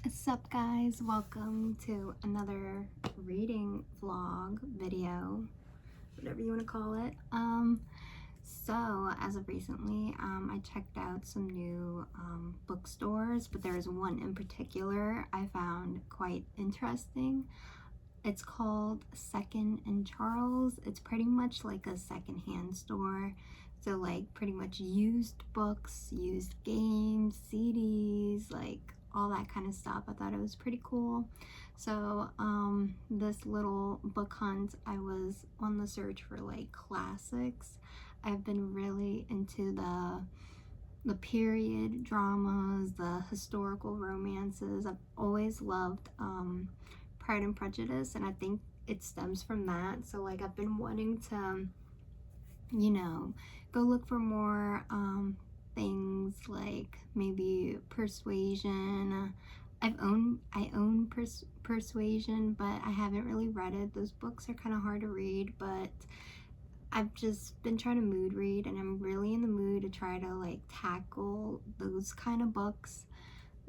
What's up, guys? Welcome to another reading vlog video, whatever you want to call it. So as of recently, I checked out some new bookstores, but there's one in particular I found quite interesting. It's called Second and Charles. It's pretty much like a secondhand store. So like pretty much used books, used games, CDs, like all that kind of stuff. I thought it was pretty cool. So this little book hunt, I was on the search for like classics. I've been really into the period dramas, the historical romances. I've always loved Pride and Prejudice, and I think it stems from that. So like I've been wanting to, go look for more things like maybe Persuasion. I own Persuasion, but I haven't really read it. Those books are kind of hard to read, but I've just been trying to mood read, and I'm really in the mood to try to like tackle those kind of books.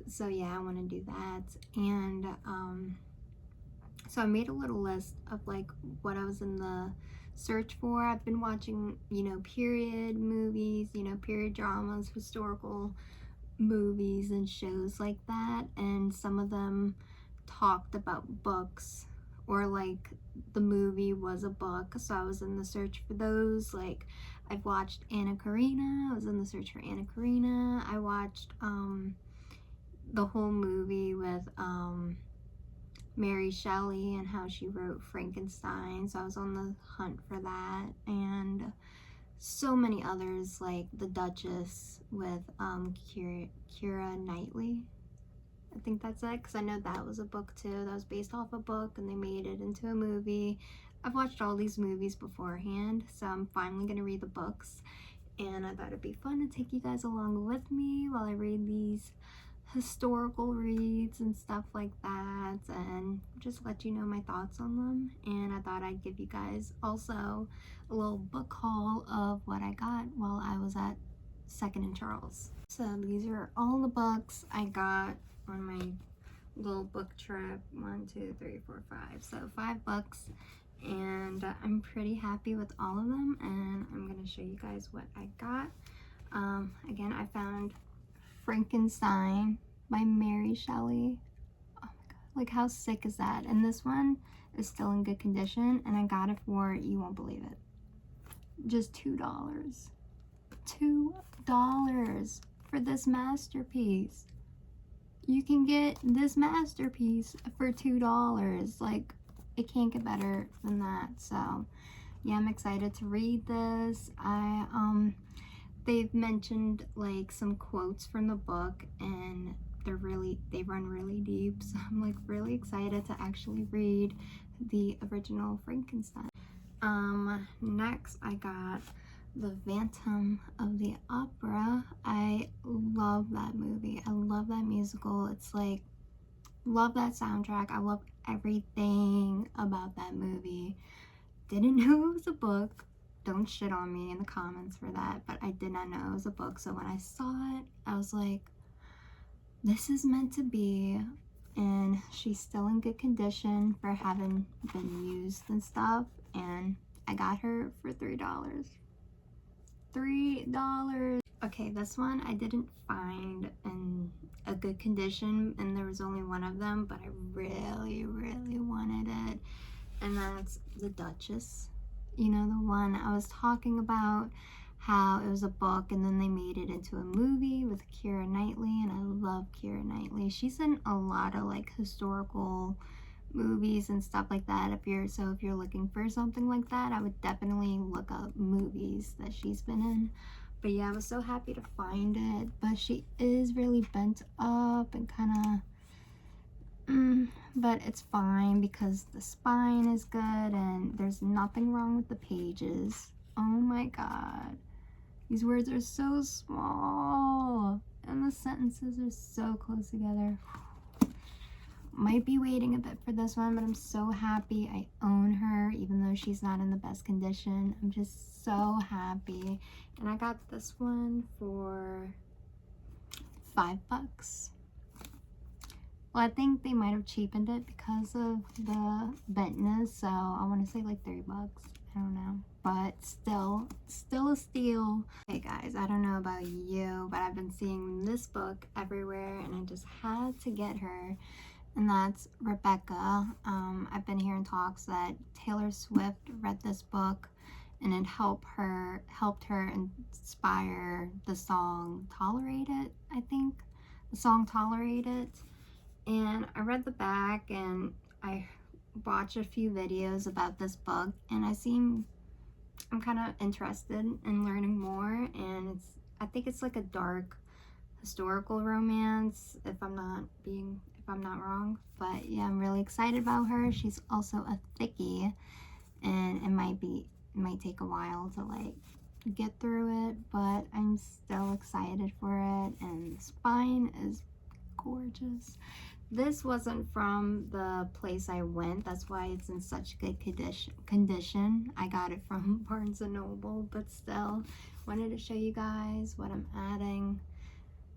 So yeah, I want to do that. And so I made a little list of like what I was in the search for. I've been watching, period movies, period dramas, historical movies and shows like that, and some of them talked about books, or like the movie was a book, so I was in the search for those. Like I've watched Anna Karina. I was in the search for Anna Karina. I watched the whole movie with Mary Shelley and how she wrote Frankenstein, so I was on the hunt for that. And so many others, like The Duchess with Keira Knightley. I think that's it, because I know that was a book too. That was based off a book and they made it into a movie. I've watched all these movies beforehand, so I'm finally going to read the books. And I thought it'd be fun to take you guys along with me while I read these historical reads and stuff like that, and just let you know my thoughts on them. And I thought I'd give you guys also a little book haul of what I got while I was at Second and Charles. So these are all the books I got on my little book trip. 1, 2, 3, 4, 5. So 5 books, and I'm pretty happy with all of them, and I'm gonna show you guys what I got. Again, I found Frankenstein by Mary Shelley. Oh my god, like how sick is that? And this one is still in good condition, and I got it for, you won't believe it, just $2. $2 for this masterpiece. You can get this masterpiece for $2. Like, it can't get better than that. So yeah, I'm excited to read this. They've mentioned like some quotes from the book, and they run really deep, so I'm like really excited to actually read the original Frankenstein. Next I got The Phantom of the Opera. I love that movie. I love that musical. It's like, love that soundtrack. I love everything about that movie. Didn't know it was a book. Don't shit on me in the comments for that, but I did not know it was a book. So when I saw it, I was like, this is meant to be. And she's still in good condition for having been used and stuff. And I got her for $3. $3. Okay, this one I didn't find in a good condition, and there was only one of them, but I really, really wanted it. And that's The Duchess. The one I was talking about, how it was a book and then they made it into a movie with Keira Knightley, and I love Keira Knightley. She's in a lot of like historical movies and stuff like that. If you're looking for something like that, I would definitely look up movies that she's been in. But yeah, I was so happy to find it. But she is really bent up and kind of but it's fine because the spine is good and there's nothing wrong with the pages. Oh my god, these words are so small and the sentences are so close together. Might be waiting a bit for this one, but I'm so happy I own her even though she's not in the best condition. I'm just so happy. And I got this one for $5. Well, I think they might have cheapened it because of the bentness, so I want to say like $3. I don't know, but still a steal. Hey guys, I don't know about you, but I've been seeing this book everywhere, and I just had to get her, and that's Rebecca. I've been hearing talks that Taylor Swift read this book, and it helped her inspire the song "Tolerate It." I think the song "Tolerate It." And I read the back and I watched a few videos about this book, and I'm kind of interested in learning more. And I think it's like a dark historical romance, if I'm not wrong. But yeah, I'm really excited about her. She's also a thickie, and it might take a while to like get through it, but I'm still excited for it. And the spine is gorgeous. This wasn't from the place I went, that's why it's in such good condition. I got it from Barnes & Noble, but still wanted to show you guys what I'm adding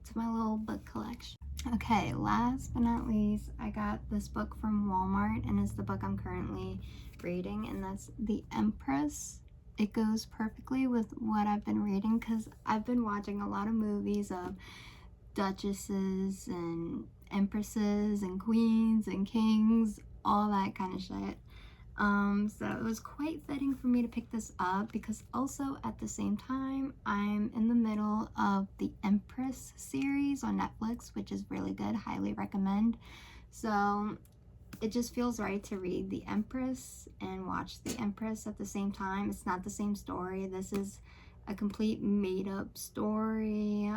to my little book collection. Okay, last but not least, I got this book from Walmart, and it's the book I'm currently reading, and that's The Empress. It goes perfectly with what I've been reading because I've been watching a lot of movies of duchesses and empresses and queens and kings, all that kind of shit. So it was quite fitting for me to pick this up because also at the same time I'm in the middle of the Empress series on Netflix, which is really good, highly recommend. So it just feels right to read the Empress and watch the Empress at the same time. It's not the same story. This is a complete made-up story.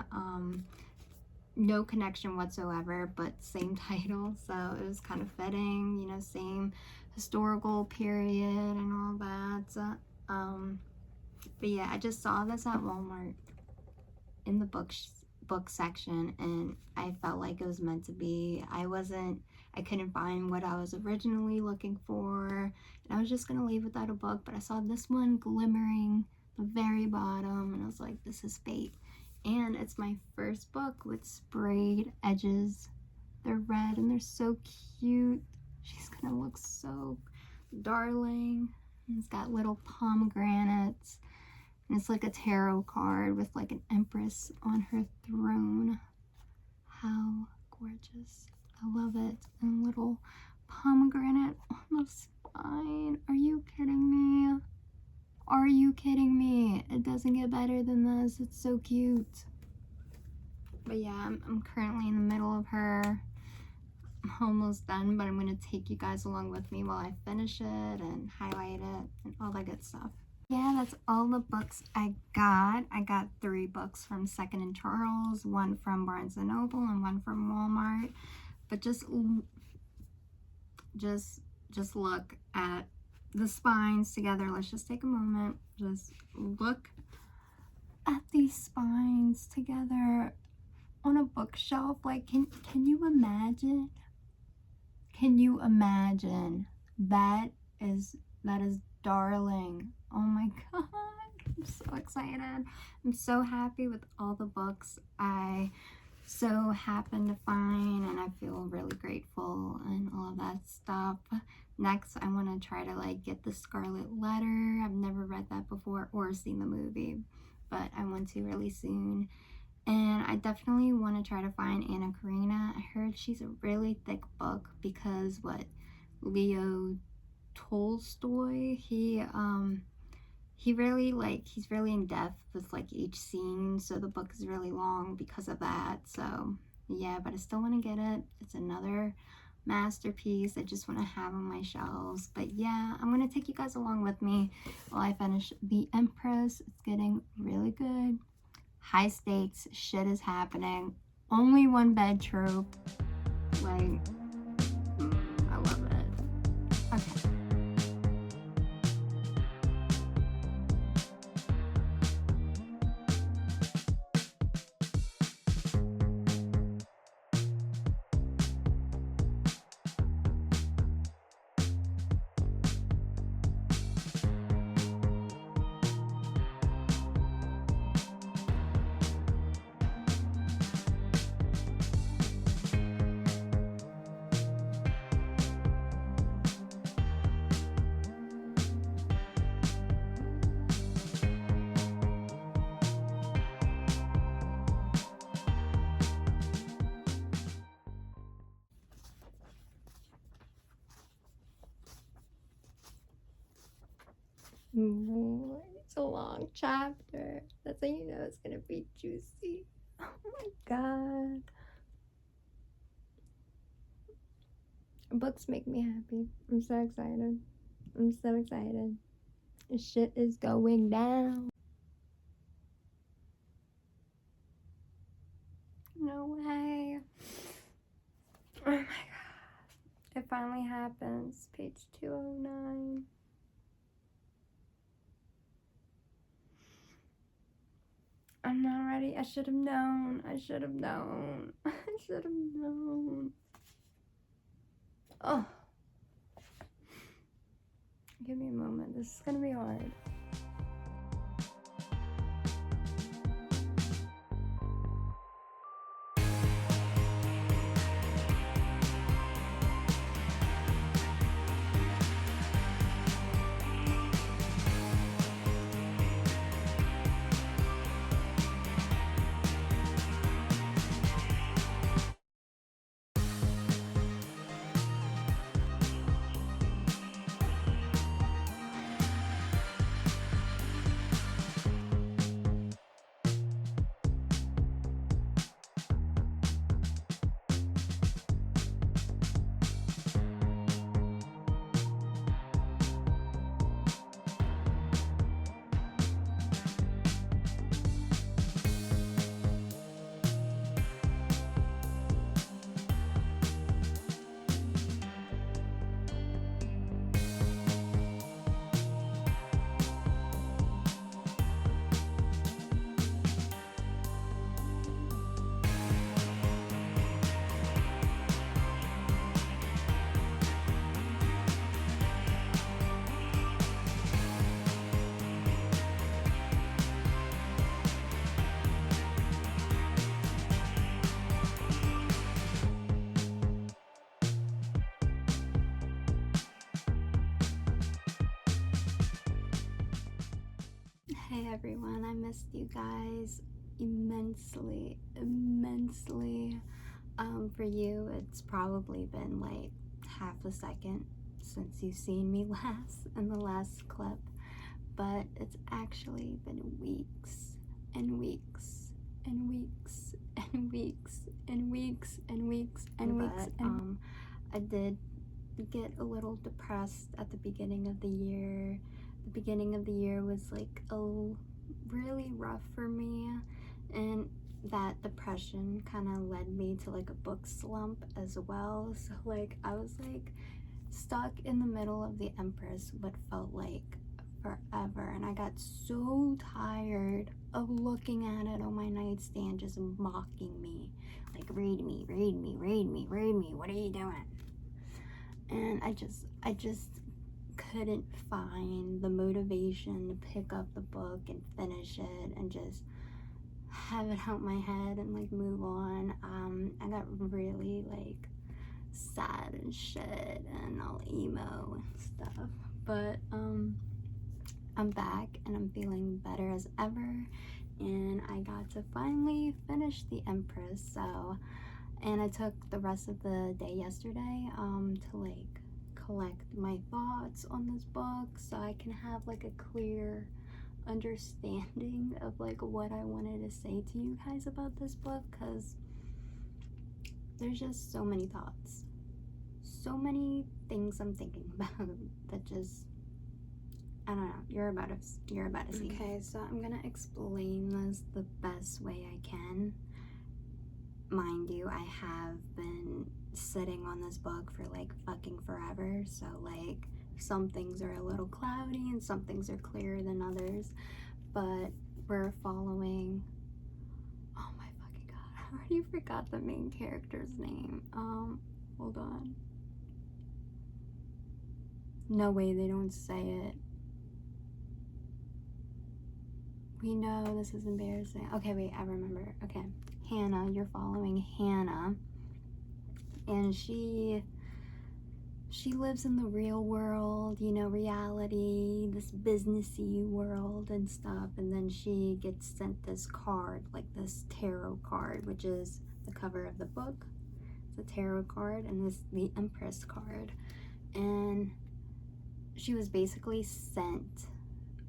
No connection whatsoever, but same title, so it was kind of fitting, you know, same historical period and all that. But yeah, I just saw this at Walmart in the book section, and I felt like it was meant to be. I couldn't find what I was originally looking for, and I was just gonna leave without a book, but I saw this one glimmering the very bottom, and I was like, this is fate. And it's my first book with sprayed edges. They're red and they're so cute. She's gonna look so darling. And it's got little pomegranates. And it's like a tarot card with like an empress on her throne. How gorgeous. I love it. And little pomegranate on the spine. Are you kidding me? Are you kidding me? It doesn't get better than this. It's so cute. But yeah, I'm currently in the middle of her. I'm almost done, but I'm going to take you guys along with me while I finish it and highlight it and all that good stuff. Yeah, that's all the books I got. I got 3 books from Second & Charles, 1 from Barnes & Noble, and 1 from Walmart. But just look at the spines together. Let's just take a moment. Just look at these spines together on a bookshelf. Like, can you imagine? Can you imagine? That is darling. Oh my god, I'm so excited. I'm so happy with all the books I so happened to find, and I feel really grateful and all of that stuff. Next, I want to try to like get the Scarlet Letter. I've never read that before or seen the movie, but I want to really soon. And I definitely want to try to find Anna Karenina. I heard she's a really thick book because Leo Tolstoy, he's really in depth with like each scene, so the book is really long because of that. So yeah, but I still want to get it. It's another masterpiece I just want to have on my shelves. But yeah, I'm gonna take you guys along with me while I finish The Empress. It's getting really good. High stakes shit is happening. Only one bed trope. Like, I love it. Okay. Ooh, it's a long chapter. That's how you know it's gonna be juicy. Oh my god. Books make me happy. I'm so excited. I'm so excited. This shit is going down. No way. Oh my god. It finally happens. Page 209. I'm not ready. I should have known. I should have known. I should have known. Oh. Give me a moment. This is gonna be hard. Hey everyone, I missed you guys immensely. For you, it's probably been like half a second since you've seen me last in the last clip, but it's actually been weeks and weeks and weeks and weeks and weeks and weeks and weeks. I did get a little depressed at the beginning of the year. The beginning of the year was like really rough for me, and that depression kind of led me to like a book slump as well. So like I was like stuck in the middle of the Empress what felt like forever, and I got so tired of looking at it on my nightstand just mocking me like, read me, what are you doing? And I just couldn't find the motivation to pick up the book and finish it and just have it out my head and like move on. I got really like sad and shit and all emo and stuff, but I'm back and I'm feeling better as ever, and I got to finally finish the Empress. So, and I took the rest of the day yesterday to like collect my thoughts on this book so I can have like a clear understanding of like what I wanted to say to you guys about this book, because there's just so many thoughts, so many things I'm thinking about that just, I don't know, you're about to see. Okay, so I'm gonna explain this the best way I can. Mind you, I have been sitting on this book for like fucking forever, so like some things are a little cloudy and some things are clearer than others, but we're following, oh my fucking god, I already forgot the main character's name. Hold on. No way they don't say it. We know this is embarrassing. Okay, wait, I remember. Okay, Hannah, you're following Hannah, and she lives in the real world, you know, reality, this businessy world and stuff, and then she gets sent this card, like this tarot card, which is the cover of the book. It's a tarot card, and this the Empress card, and she was basically sent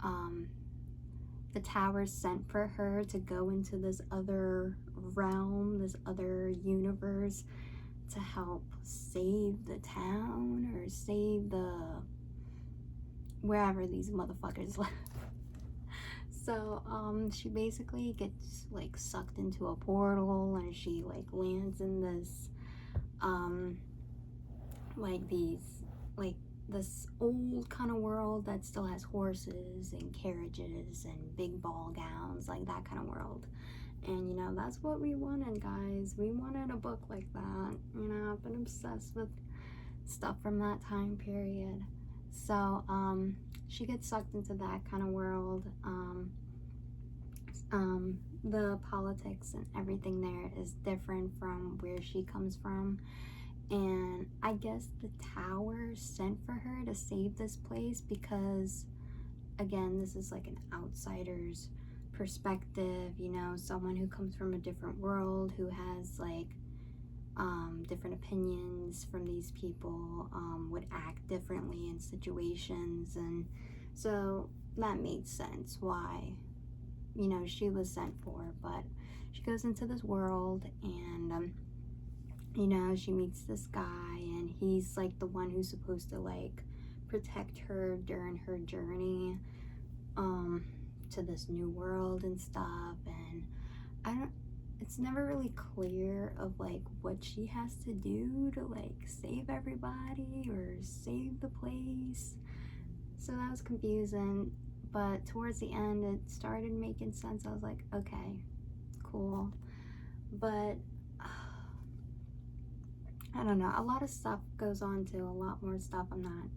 the tower sent for her to go into this other realm, this other universe, to help save the town or save the wherever these motherfuckers live. So she basically gets like sucked into a portal, and she like lands in this this old kind of world that still has horses and carriages and big ball gowns, like that kind of world. And you know, that's what we wanted, guys. We wanted a book like that. You know, I've been obsessed with stuff from that time period. So she gets sucked into that kind of world. The politics and everything there is different from where she comes from. And I guess the tower sent for her to save this place because, again, this is like an outsider's perspective, you know, someone who comes from a different world, who has like different opinions from these people, would act differently in situations. And so that made sense why, you know, she was sent for. But she goes into this world, and you know, she meets this guy, and he's like the one who's supposed to like protect her during her journey to this new world and stuff. And it's never really clear of like what she has to do to like save everybody or save the place. So that was confusing, but towards the end it started making sense. I was like, okay, cool. But I don't know, a lot of stuff goes on to a lot more stuff I'm not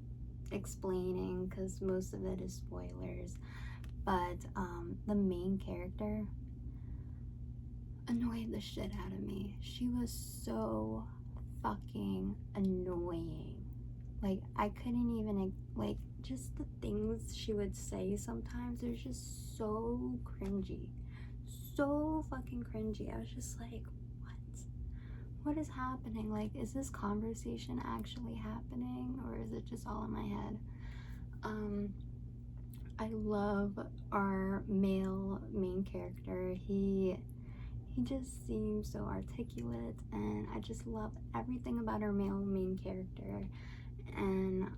explaining because most of it is spoilers. But the main character annoyed the shit out of me. She was so fucking annoying. Like, I couldn't even, like, just the things she would say sometimes, it was just so cringy. So fucking cringy. I was just like, what is happening? Like, is this conversation actually happening, or is it just all in my head? I love our male main character. He just seems so articulate, and I just love everything about our male main character. And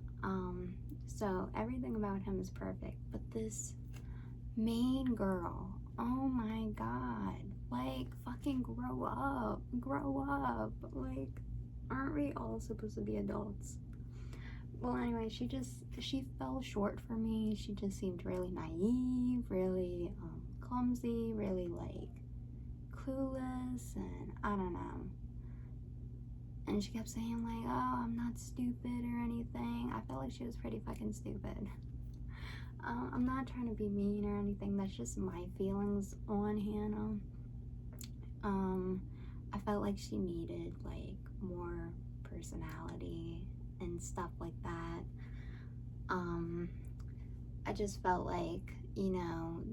so everything about him is perfect. But this main girl, oh my god, like, fucking grow up. Like, aren't we all supposed to be adults? Well, anyway, she fell short for me. She just seemed really naive, really clumsy, really like clueless, and I don't know. And she kept saying like, oh, I'm not stupid or anything. I felt like she was pretty fucking stupid. I'm not trying to be mean or anything. That's just my feelings on Hannah. I felt like she needed like more personality and stuff like that. I just felt like, you know,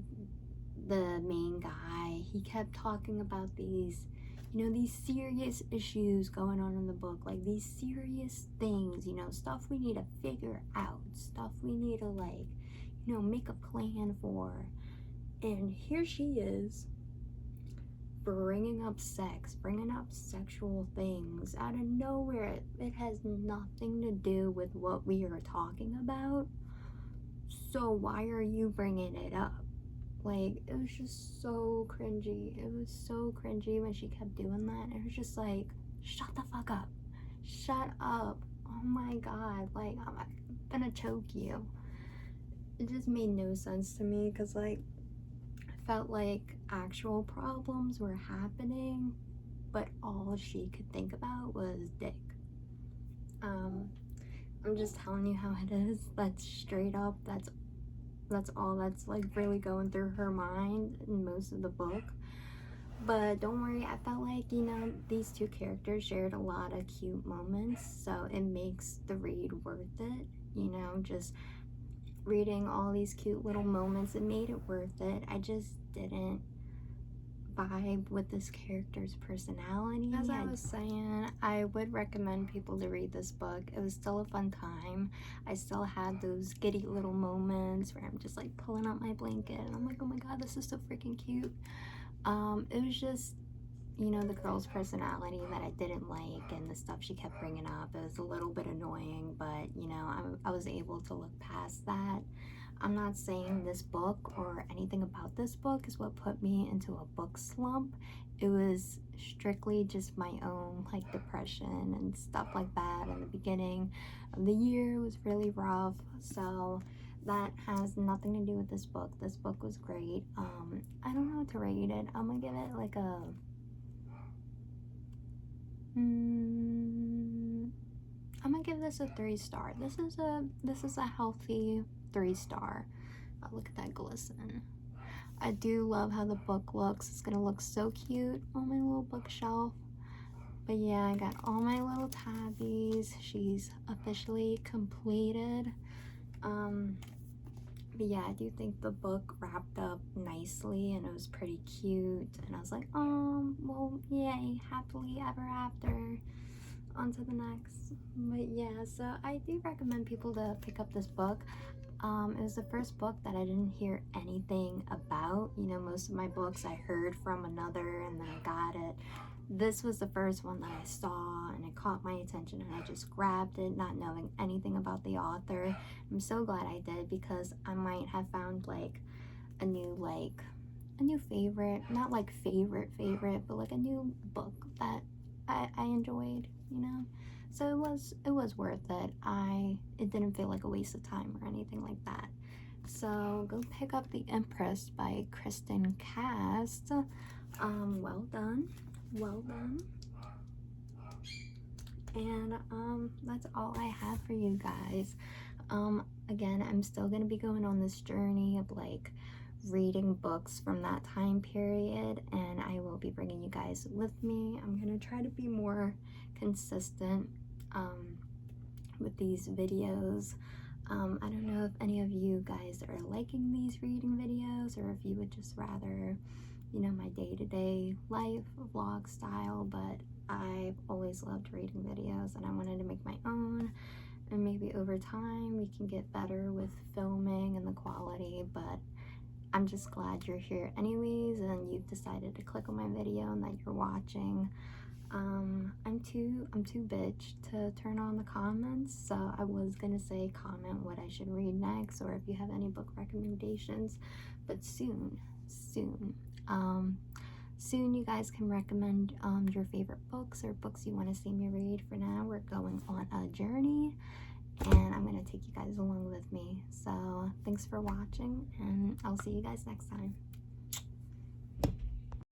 the main guy, he kept talking about these, you know, these serious issues going on in the book, like these serious things, you know, stuff we need to figure out, stuff we need to like, you know, make a plan for. And here she is bringing up sex, bringing up sexual things out of nowhere. It has nothing to do with what we are talking about. So why are you bringing it up? Like, it was just so cringy. It was so cringy when she kept doing that. It was just like, shut the fuck up. Shut up. Oh my god. Like, I'm gonna choke you. It just made no sense to me because, like, I felt like actual problems were happening, but all she could think about was dick. I'm just telling you how it is. That's straight up. That's all that's like really going through her mind in most of the book. But don't worry, I felt like, you know, these two characters shared a lot of cute moments, so it makes the read worth it. You know, just reading all these cute little moments, it made it worth it. I just didn't vibe with this character's personality. As I was saying, I would recommend people to read this book. It was still a fun time. I still had those giddy little moments where I'm just like pulling up my blanket and I'm like, oh my god, this is so freaking cute. It was just, you know, the girl's personality that I didn't like, and the stuff she kept bringing up. It was a little bit annoying, but you know, I was able to look past that. I'm not saying this book or anything about this book is what put me into a book slump. It was strictly just my own like depression and stuff like that. In the beginning of the year, it was really rough, so that has nothing to do with this book. This book was great. I don't know what to rate it. I'm gonna give it like a I'm gonna give this a 3-star. This is a healthy 3-star. Oh, look at that glisten. I do love how the book looks. It's gonna look so cute on my little bookshelf. But yeah, I got all my little tabbies. She's officially completed. But yeah, I do think the book wrapped up nicely and it was pretty cute. And I was like, oh, well, yay, happily ever after. On to the next. But yeah, so I do recommend people to pick up this book. It was the first book that I didn't hear anything about. You know, most of my books I heard from another and then I got it. This was the first one that I saw and it caught my attention and I just grabbed it, not knowing anything about the author. I'm so glad I did, because I might have found like a new favorite, not like favorite, but like a new book that I enjoyed, you know. So it was worth it. It didn't feel like a waste of time or anything like that. So go pick up The Empress by Kristin Cast. Well done. And that's all I have for you guys. Again, I'm still gonna be going on this journey of like reading books from that time period, and I will be bringing you guys with me. I'm gonna try to be more consistent with these videos. I don't know if any of you guys are liking these reading videos or if you would just rather, you know, my day-to-day life vlog style, but I've always loved reading videos and I wanted to make my own, and maybe over time we can get better with filming and the quality. But I'm just glad you're here anyways and you've decided to click on my video and that you're watching. I'm too bitch to turn on the comments, so I was gonna say comment what I should read next or if you have any book recommendations, but soon you guys can recommend your favorite books or books you want to see me read. For now, we're going on a journey and I'm gonna take you guys along with me. So thanks for watching and I'll see you guys next time.